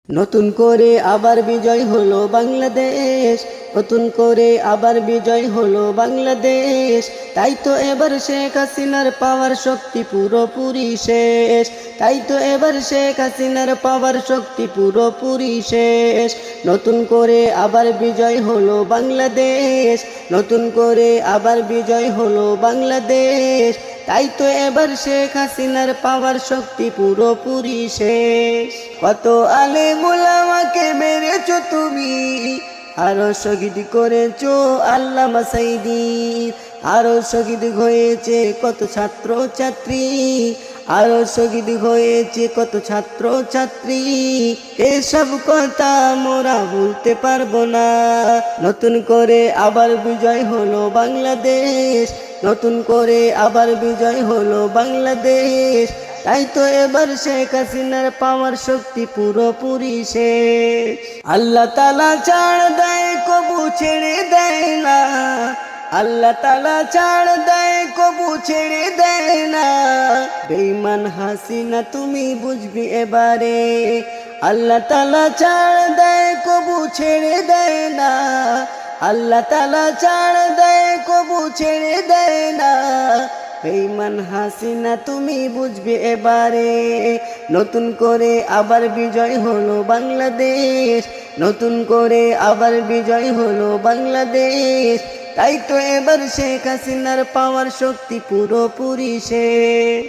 নতুন করে আবার বিজয় হলো বাংলাদেশ, নতুন করে আবার বিজয় হলো বাংলাদেশ। তাই তো এবার শেখ হাসিনার পাওয়ার শক্তি পুরোপুরি শেষ, তাই তো এবার শেখ হাসিনার পাওয়ার শক্তি পুরোপুরি শেষ। নতুন করে আবার বিজয় হলো বাংলাদেশ, নতুন করে আবার বিজয় হলো বাংলাদেশ। তাই তো এবার শেখ হাসিনার পাওয়ার শক্তি পুরোপুরি শেষ। কত আলেম ওলামাকে মেরেছো তুমি, আরো শহীদ করেছো আল্লামা সাঈদী, আরো শহীদ হয়েছে কত ছাত্র ছাত্রী, আরো শহীদ হয়েছে কত ছাত্র ছাত্রী। এসব কথা মোরা ভুলতে পারবো না। নতুন করে আবার বিজয় হলো বাংলাদেশ, নতুন করে আবার বিজয় হলো বাংলাদেশ। তাই তো এবার শেখ হাসিনার পাওয়ার শক্তি পুরোপুরি শেষ। আল্লাহ তাআলা ছাড় দেয় কবু ছেড়ে দেয় না, আল্লাহ তাআলা ছাড় দেয় কবু ছেড়ে দেয় না। বেঈমান হাসিনা তুমি বুঝবি এবারে, আল্লাহ তাআলা ছাড় দেয় কবু ছেড়ে দেয় না, আল্লাহ তাআলা ছাড় দেয় কবু ছেড়ে দেয় না। বেঈমান হাসিনা তুমি বুঝবে এবারে। নতুন করে আবার বিজয় হলো বাংলাদেশ, নতুন করে আবার বিজয় হলো বাংলাদেশ। তাই তো এবার শেখ হাসিনার পাওয়ার শক্তি পুরোপুরি শেষ।